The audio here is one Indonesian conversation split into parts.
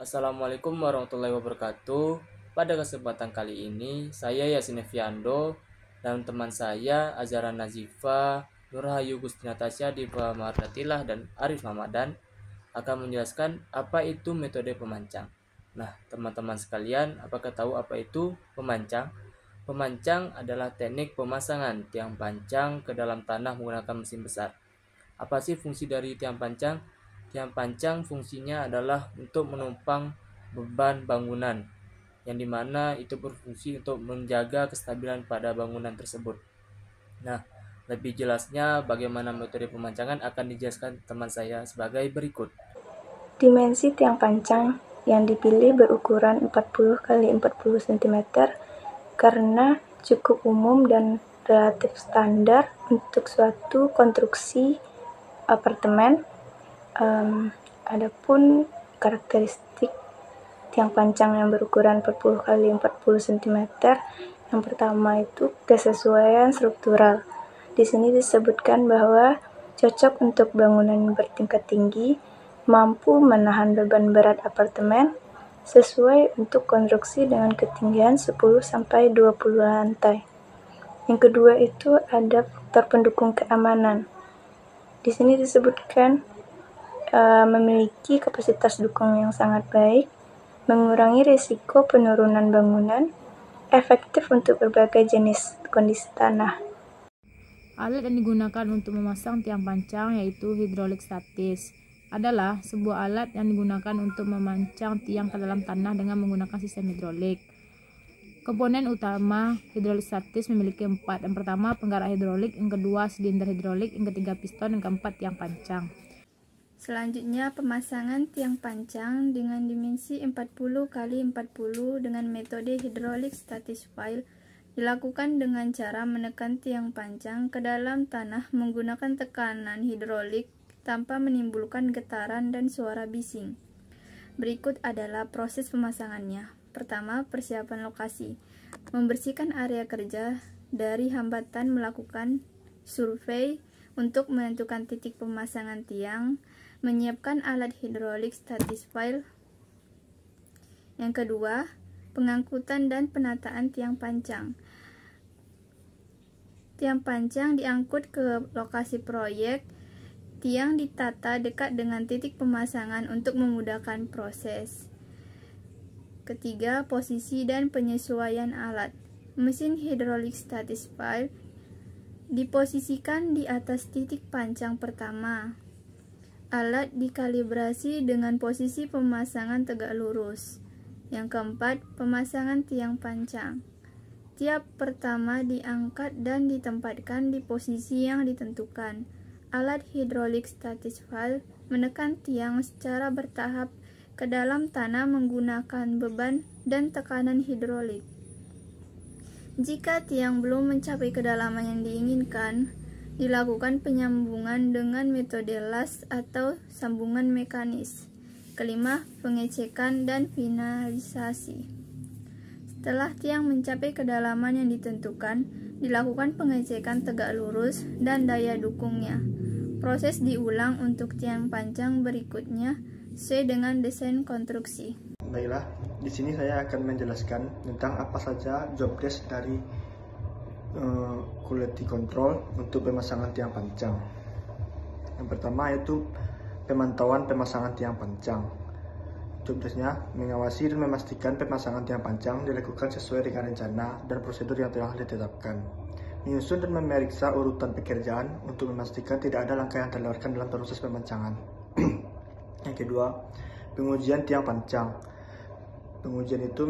Assalamualaikum warahmatullahi wabarakatuh. Pada kesempatan kali ini, saya Yasin Eviando dan teman saya Azara Nazifa, Nurhayu Gusti Natasha, Diva Mardatilah, dan Arif Ramadan akan menjelaskan apa itu metode pemancang. Nah, teman-teman sekalian, apakah tahu apa itu pemancang? Pemancang adalah teknik pemasangan tiang pancang ke dalam tanah menggunakan mesin besar. Apa sih fungsi dari tiang pancang? Tiang pancang fungsinya adalah untuk menumpang beban bangunan, yang dimana itu berfungsi untuk menjaga kestabilan pada bangunan tersebut. Nah, lebih jelasnya bagaimana metode pemancangan akan dijelaskan teman saya sebagai berikut. Dimensi tiang pancang yang dipilih berukuran 40 kali 40 cm karena cukup umum dan relatif standar untuk suatu konstruksi apartemen. Adapun karakteristik tiang pancang yang berukuran 40 kali 40 cm, yang pertama itu kesesuaian struktural. Di sini disebutkan bahwa cocok untuk bangunan bertingkat tinggi, mampu menahan beban berat apartemen, sesuai untuk konstruksi dengan ketinggian 10-20 lantai. Yang kedua itu ada faktor pendukung keamanan. Di sini disebutkan memiliki kapasitas dukung yang sangat baik, mengurangi risiko penurunan bangunan, efektif untuk berbagai jenis kondisi tanah. Alat yang digunakan untuk memasang tiang pancang yaitu hidrolik statis. Adalah sebuah alat yang digunakan untuk memancang tiang ke dalam tanah dengan menggunakan sistem hidrolik. Komponen utama hidrolik statis memiliki 4. Yang pertama, penggerak hidrolik, yang kedua, silinder hidrolik, yang ketiga, piston, yang keempat, tiang pancang. Selanjutnya, pemasangan tiang pancang dengan dimensi 40 kali 40 dengan metode hidrolik statis file dilakukan dengan cara menekan tiang pancang ke dalam tanah menggunakan tekanan hidrolik tanpa menimbulkan getaran dan suara bising. Berikut adalah proses pemasangannya. Pertama, persiapan lokasi. Membersihkan area kerja dari hambatan, melakukan survei untuk menentukan titik pemasangan tiang, menyiapkan alat hidrolik statis file. Yang kedua, pengangkutan dan penataan tiang pancang. Tiang pancang diangkut ke lokasi proyek. Tiang ditata dekat dengan titik pemasangan untuk memudahkan proses. Ketiga, posisi dan penyesuaian alat. Mesin hidrolik statis file diposisikan di atas titik pancang pertama. Alat dikalibrasi dengan posisi pemasangan tegak lurus. Yang keempat, pemasangan tiang pancang. Tiap pertama diangkat dan ditempatkan di posisi yang ditentukan. Alat hidrolik statis file menekan tiang secara bertahap ke dalam tanah menggunakan beban dan tekanan hidrolik. Jika tiang belum mencapai kedalaman yang diinginkan, dilakukan penyambungan dengan metode las atau sambungan mekanis. Kelima, pengecekan dan finalisasi. Setelah tiang mencapai kedalaman yang ditentukan, dilakukan pengecekan tegak lurus dan daya dukungnya. Proses diulang untuk tiang pancang berikutnya sesuai dengan desain konstruksi. Baiklah, di sini saya akan menjelaskan tentang apa saja job desk dari quality control untuk pemasangan tiang pancang. Yang pertama yaitu pemantauan pemasangan tiang pancang. Job desk-nya mengawasi dan memastikan pemasangan tiang pancang dilakukan sesuai dengan rencana dan prosedur yang telah ditetapkan. Menyusun dan memeriksa urutan pekerjaan untuk memastikan tidak ada langkah yang terlewatkan dalam proses pemancangan. Yang kedua, pengujian tiang pancang. Pengujian itu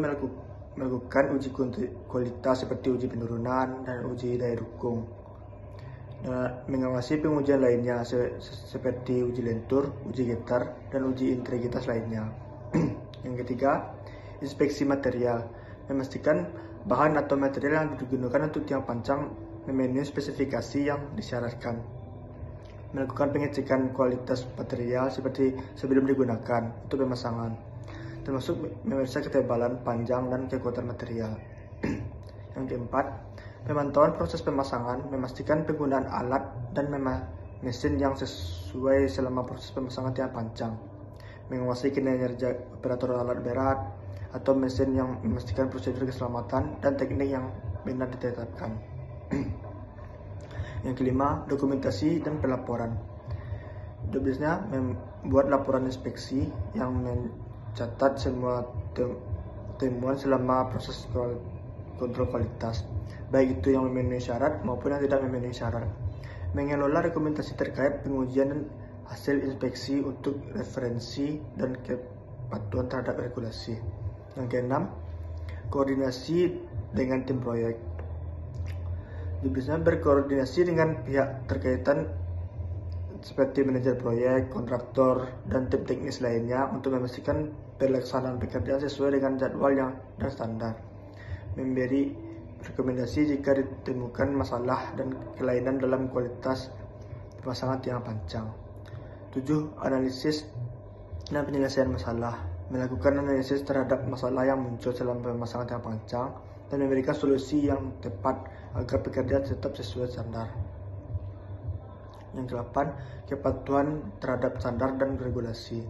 melakukan uji kualitas seperti uji penurunan dan uji daya dukung. Mengawasi pengujian lainnya seperti uji lentur, uji getar, dan uji integritas lainnya. Yang ketiga, inspeksi material. Memastikan bahan atau material yang digunakan untuk tiang pancang memenuhi spesifikasi yang disyaratkan. Melakukan pengecekan kualitas material seperti sebelum digunakan untuk pemasangan, termasuk memeriksa ketebalan, panjang, dan kekuatan material. Yang keempat, pemantauan proses pemasangan, memastikan penggunaan alat dan mesin yang sesuai selama proses pemasangan tiang pancang. menguasai kinerja operator alat berat atau mesin yang memastikan prosedur keselamatan dan teknik yang benar ditetapkan. Yang kelima, dokumentasi dan pelaporan. Tugasnya membuat laporan inspeksi yang mencatat semua temuan selama proses kontrol kualitas, baik itu yang memenuhi syarat maupun yang tidak memenuhi syarat. Mengelola dokumentasi terkait pengujian dan hasil inspeksi untuk referensi dan kepatuhan terhadap regulasi. Yang keenam, koordinasi dengan tim proyek. Tugasnya berkoordinasi dengan pihak terkaitan seperti manajer proyek, kontraktor, dan tim teknis lainnya untuk memastikan pelaksanaan pekerjaan sesuai dengan jadwal dan standar. Memberi rekomendasi jika ditemukan masalah dan kelainan dalam kualitas pemasangan tiang pancang. 7. Analisis dan penyelesaian masalah. Melakukan analisis terhadap masalah yang muncul selama pemasangan tiang pancang dan memberikan solusi yang tepat agar pekerjaan tetap sesuai standar. Yang ke-8, kepatuhan terhadap standar dan regulasi.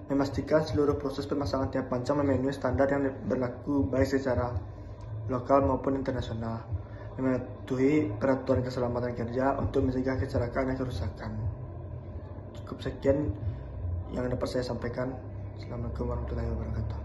Memastikan seluruh proses pemasangan tiang pancang memenuhi standar yang berlaku baik secara lokal maupun internasional. Mematuhi peraturan keselamatan kerja untuk mencegah kecelakaan dan kerusakan. Cukup sekian yang dapat saya sampaikan. Assalamualaikum warahmatullahi wabarakatuh.